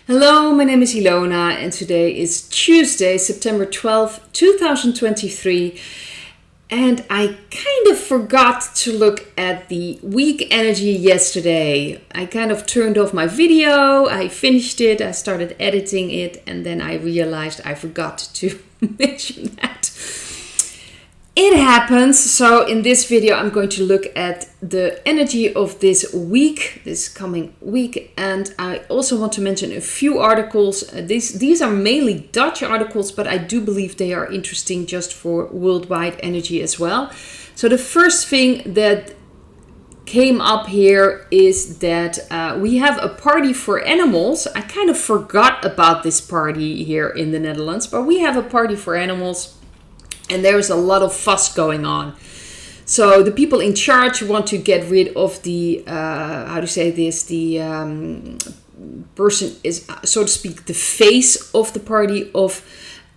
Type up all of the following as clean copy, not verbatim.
Hello, my name is Ilona and today is Tuesday, September 12th, 2023. And I kind of forgot to look at the week energy yesterday. I kind of turned off my video, I finished it, I started editing it, and then I realized I forgot to mention that. It happens. So in this video, I'm going to look at the energy of this week, this coming week. And I also want to mention a few articles. These are mainly Dutch articles, but I do believe they are interesting just for worldwide energy as well. So the first thing that came up here is that we have a party for animals. I kind of forgot about this party here in the Netherlands, but we have a party for animals. And there's a lot of fuss going on. So the people in charge want to get rid of the, person is, so to speak, the face of the party of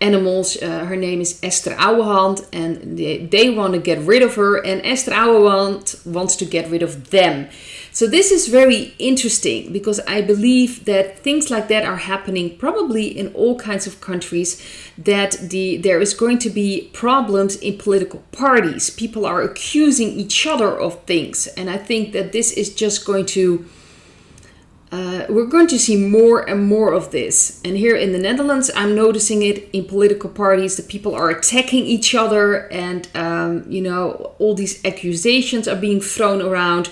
animals. Her name is Esther Ouwehand, and they want to get rid of her, and Esther Ouwehand wants to get rid of them. So this is very interesting because I believe that things like that are happening probably in all kinds of countries, that there is going to be problems in political parties. People are accusing each other of things. And I think that this is just going to, we're going to see more and more of this. And here in the Netherlands, I'm noticing it in political parties, that people are attacking each other and, all these accusations are being thrown around.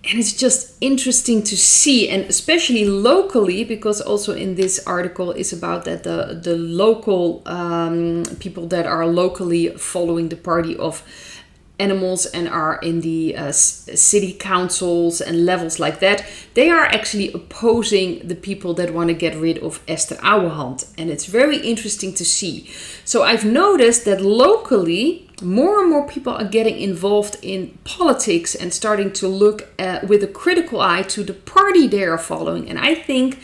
And it's just interesting to see, and especially locally, because also in this article is about that the local people that are locally following the party of animals and are in the city councils and levels like that, they are actually opposing the people that want to get rid of Esther Ouwehand. And it's very interesting to see. So I've noticed that locally, more and more people are getting involved in politics and starting to look with a critical eye to the party they are following. And I think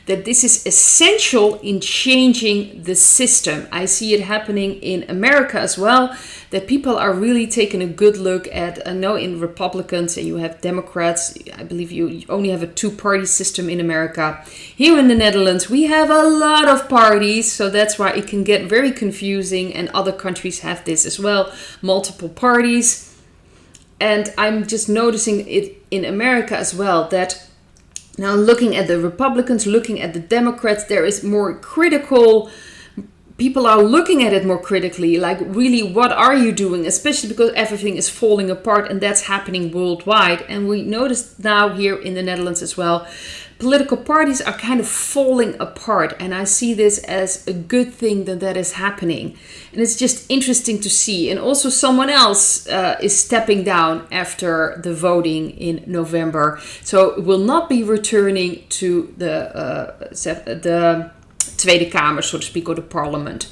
that this is essential in changing the system. I see it happening in America as well, that people are really taking a good look at, I know in Republicans and you have Democrats, I believe you only have a two-party system in America. Here in the Netherlands, we have a lot of parties, so that's why it can get very confusing, and other countries have this as well, multiple parties. And I'm just noticing it in America as well, that now looking at the Republicans, looking at the Democrats, there is more critical, people are looking at it more critically, like really, what are you doing? Especially because everything is falling apart, and that's happening worldwide. And we notice now here in the Netherlands as well, political parties are kind of falling apart. And I see this as a good thing that is happening. And it's just interesting to see. And also someone else is stepping down after the voting in November. So will not be returning to the Tweede Kamer, so to speak, or the parliament.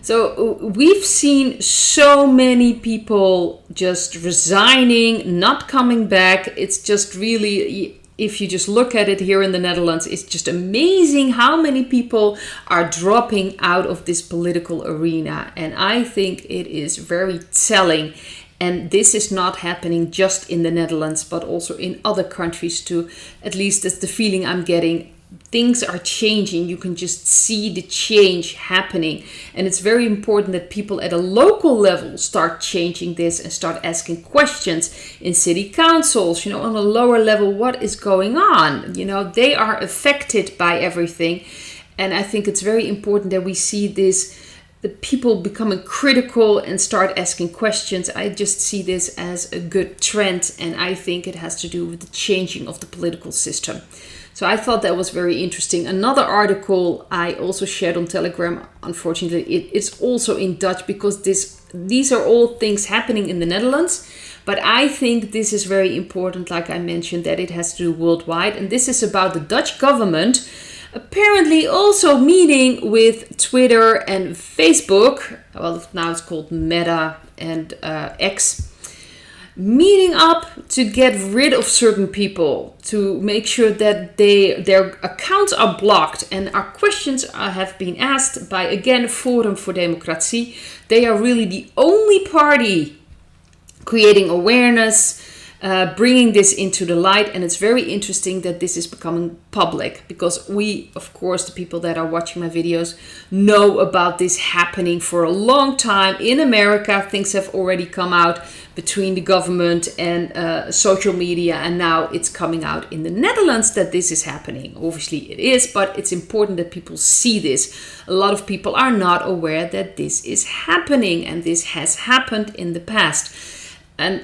So we've seen so many people just resigning, not coming back. It's just really, if you just look at it here in the Netherlands, it's just amazing how many people are dropping out of this political arena. And I think it is very telling. And this is not happening just in the Netherlands, but also in other countries too. At least that's the feeling I'm getting. Things are changing. You can just see the change happening. And it's very important that people at a local level start changing this and start asking questions in city councils, on a lower level, what is going on? They are affected by everything. And I think it's very important that we see this, the people becoming critical and start asking questions. I just see this as a good trend. And I think it has to do with the changing of the political system. So I thought that was very interesting. Another article I also shared on Telegram, unfortunately, it's also in Dutch because these are all things happening in the Netherlands. But I think this is very important, like I mentioned, that it has to do worldwide. And this is about the Dutch government apparently also meeting with Twitter and Facebook. Well, now it's called Meta and X. Meeting up to get rid of certain people, to make sure that their accounts are blocked. And our questions have been asked by, again, Forum voor Democratie. They are really the only party creating awareness, bringing this into the light. And it's very interesting that this is becoming public, because we, of course, the people that are watching my videos, know about this happening for a long time. In America, things have already come out between the government and social media, and now it's coming out in the Netherlands that this is happening. Obviously it is, but it's important that people see this. A lot of people are not aware that this is happening, and this has happened in the past. And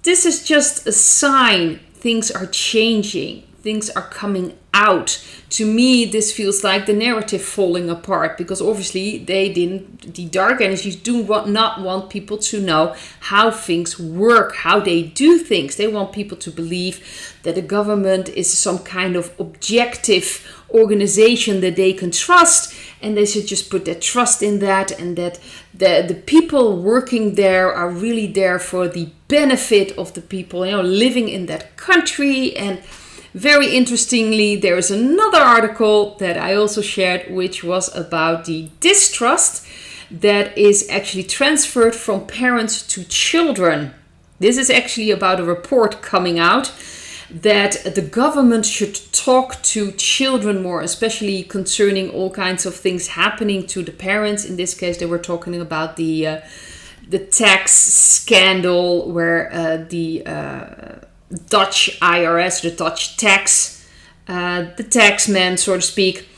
this is just a sign things are changing, things are coming out. To me, this feels like the narrative falling apart, because obviously the dark energies do not want people to know how things work, how they do things. They want people to believe that the government is some kind of objective organization that they can trust, and they should just put their trust in that, and that the people working there are really there for the benefit of the people, living in that country. And very interestingly, there is another article that I also shared, which was about the distrust that is actually transferred from parents to children. This is actually about a report coming out that the government should talk to children more, especially concerning all kinds of things happening to the parents. In this case, they were talking about the tax scandal where the Dutch IRS, the Dutch tax, the taxman, so to speak,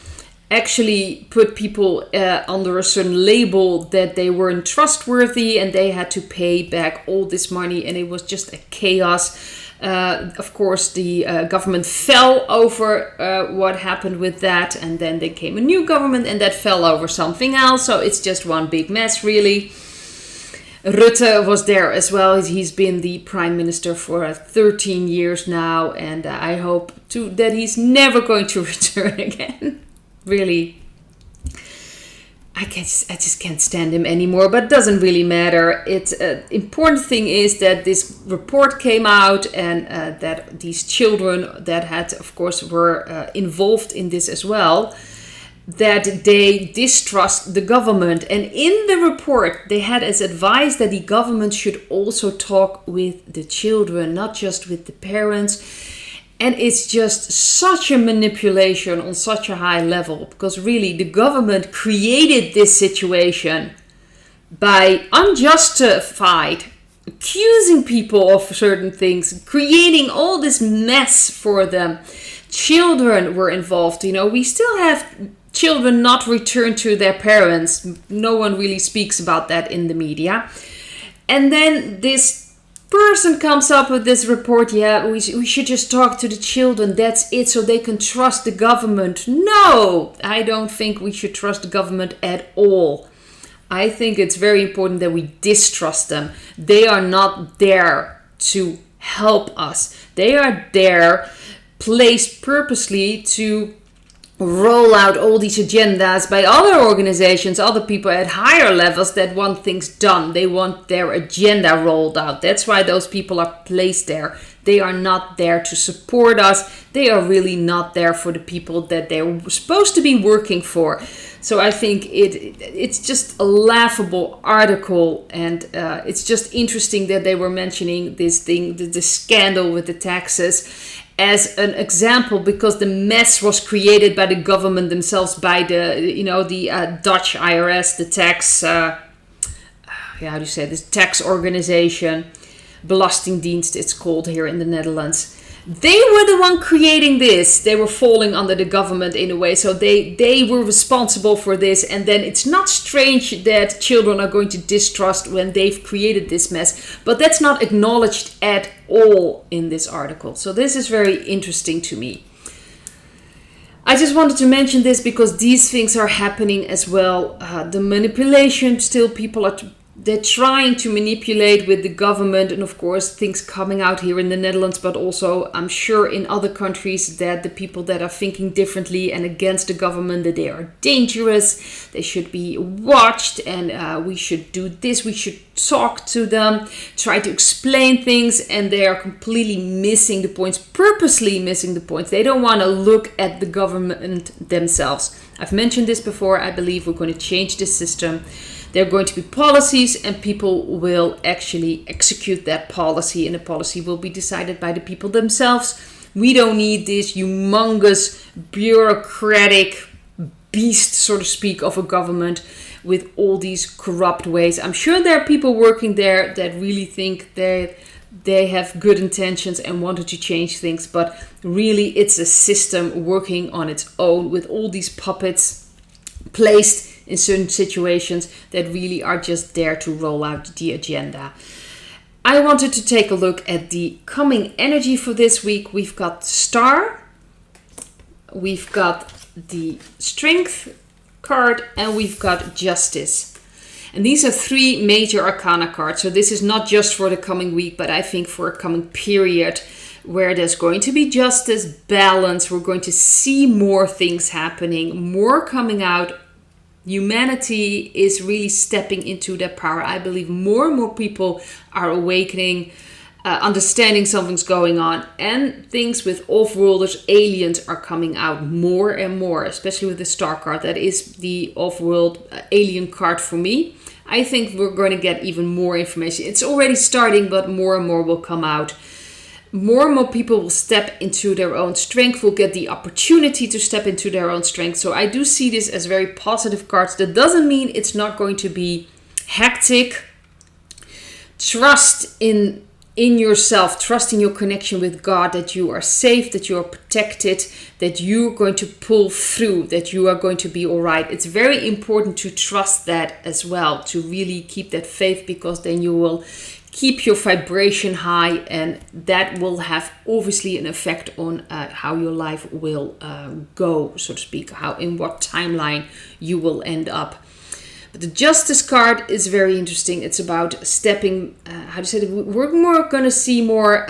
actually put people under a certain label that they weren't trustworthy, and they had to pay back all this money, and it was just a chaos. Of course, the government fell over what happened with that, and then there came a new government, and that fell over something else. So it's just one big mess, really. Rutte was there as well. He's been the prime minister for 13 years now, and I hope that he's never going to return again. Really, I just can't stand him anymore, but it doesn't really matter. It's important thing is that this report came out, and that these children that had, of course, were involved in this as well, that they distrust the government. And in the report, they had as advice that the government should also talk with the children, not just with the parents. And it's just such a manipulation on such a high level, because really the government created this situation by unjustified accusing people of certain things, creating all this mess for them. Children were involved. We still have children not returned to their parents. No one really speaks about that in the media. And then this person comes up with this report. We should just talk to the children. That's it, so they can trust the government. No, I don't think we should trust the government at all. I think it's very important that we distrust them. They are not there to help us. They are there, placed purposely to roll out all these agendas by other organizations, other people at higher levels that want things done. They want their agenda rolled out. That's why those people are placed there. They are not there to support us. They are really not there for the people that they're supposed to be working for. So I think it's just a laughable article, and it's just interesting that they were mentioning this thing, the scandal with the taxes, as an example, because the mess was created by the government themselves, by the Dutch IRS, the tax, this tax organization, Belastingdienst it's called here in the Netherlands. They were the one creating this. They were falling under the government in a way, so they were responsible for this. And then it's not strange that children are going to distrust when they've created this mess, but that's not acknowledged at all in this article. So this is very interesting to me. I just wanted to mention this because these things are happening as well. The manipulation, still people are they're trying to manipulate with the government, and of course things coming out here in the Netherlands, but also I'm sure in other countries, that the people that are thinking differently and against the government, that they are dangerous, they should be watched, and we should do this, we should talk to them, try to explain things, and they are completely missing the points, purposely missing the points. They don't want to look at the government themselves. I've mentioned this before. I believe we're going to change this system. There are going to be policies, and people will actually execute that policy, and the policy will be decided by the people themselves. We don't need this humongous bureaucratic beast, so to speak, of a government with all these corrupt ways. I'm sure there are people working there that really think they have good intentions and wanted to change things, but really it's a system working on its own with all these puppets placed in certain situations that really are just there to roll out the agenda. I wanted to take a look at the coming energy for this week. We've got Star, we've got the Strength card, and we've got Justice. And these are three major arcana cards. So this is not just for the coming week, but I think for a coming period where there's going to be justice, balance. We're going to see more things happening, more coming out. Humanity is really stepping into their power. I believe more and more people are awakening, understanding something's going on, and things with off-worlders, aliens are coming out more and more, especially with the Star card. That is the off-world alien card for me. I think we're going to get even more information. It's already starting, but more and more will come out. More and more people will step into their own strength, will get the opportunity to step into their own strength. So I do see this as very positive cards. That doesn't mean it's not going to be hectic. Trust in yourself, trust in your connection with God, that you are safe, that you are protected, that you're going to pull through, that you are going to be all right. It's very important to trust that as well, to really keep that faith, because then you will keep your vibration high, and that will have obviously an effect on how your life will go, so to speak, in what timeline you will end up. But the Justice card is very interesting. It's about stepping, we're more going to see more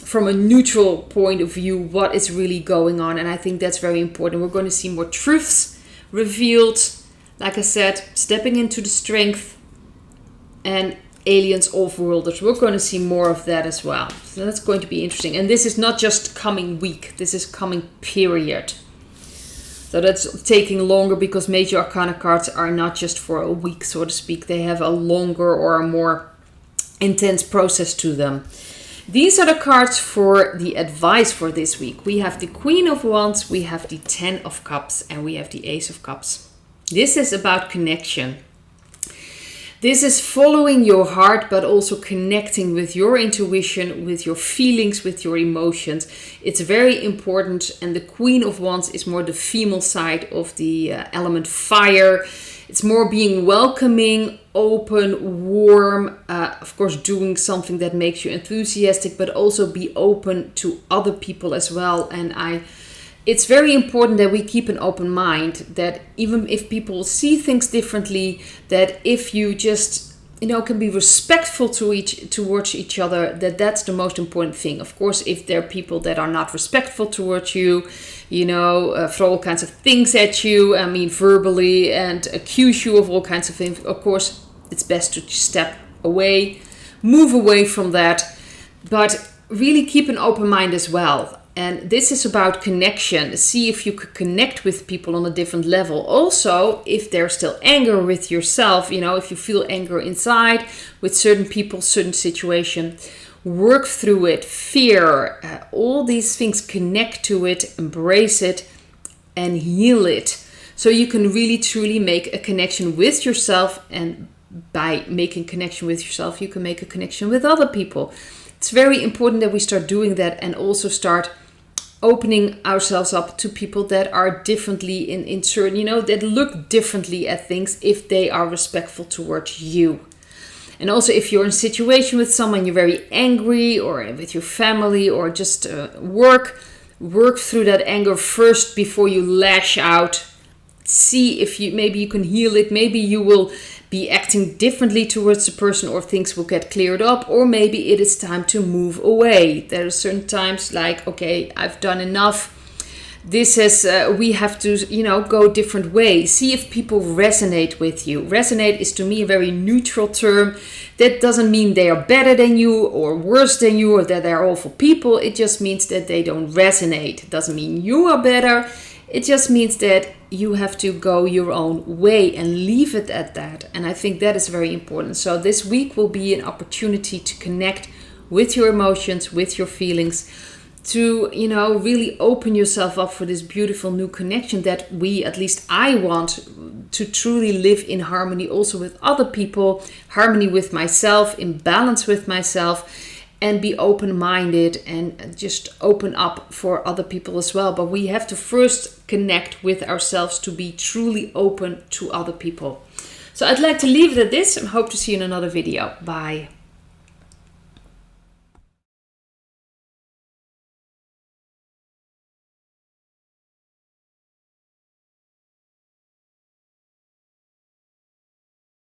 from a neutral point of view what is really going on. And I think that's very important. We're going to see more truths revealed. Like I said, stepping into the strength, and aliens, off-worlders. We're going to see more of that as well. So that's going to be interesting. And this is not just coming week. This is coming period. So that's taking longer, because major arcana cards are not just for a week, so to speak. They have a longer or a more intense process to them. These are the cards for the advice for this week. We have the Queen of Wands, we have the Ten of Cups, and we have the Ace of Cups. This is about connection. This is following your heart, but also connecting with your intuition, with your feelings, with your emotions. It's very important. And the Queen of Wands is more the female side of the element fire. It's more being welcoming, open, warm, of course, doing something that makes you enthusiastic, but also be open to other people as well. And it's very important that we keep an open mind, that even if people see things differently, that if you just, can be respectful towards each other, that's the most important thing. Of course, if there are people that are not respectful towards you, throw all kinds of things at you, verbally, and accuse you of all kinds of things, of course, it's best to step away, move away from that, but really keep an open mind as well. And this is about connection. See if you could connect with people on a different level. Also, if there's still anger with yourself, if you feel anger inside with certain people, certain situation, work through it. Fear, all these things, connect to it, embrace it, and heal it. So you can really truly make a connection with yourself. And by making connection with yourself, you can make a connection with other people. It's very important that we start doing that, and also start opening ourselves up to people that are differently in certain, that look differently at things, if they are respectful towards you. And also, if you're in a situation with someone you're very angry, or with your family, or just work through that anger first before you lash out. See if maybe you can heal it. Maybe you will be acting differently towards the person, or things will get cleared up, or maybe it is time to move away. There are certain times like, okay, I've done enough. This is, we have to, go different ways. See if people resonate with you. Resonate is to me a very neutral term. That doesn't mean they are better than you or worse than you, or that they're awful people. It just means that they don't resonate. It doesn't mean you are better. It just means that you have to go your own way and leave it at that. And I think that is very important. So this week will be an opportunity to connect with your emotions, with your feelings, to, you know, really open yourself up for this beautiful new connection that at least I want to truly live in harmony also with other people, harmony with myself, in balance with myself, and be open-minded and just open up for other people as well. But we have to first connect with ourselves to be truly open to other people. So I'd like to leave it at this and hope to see you in another video. Bye.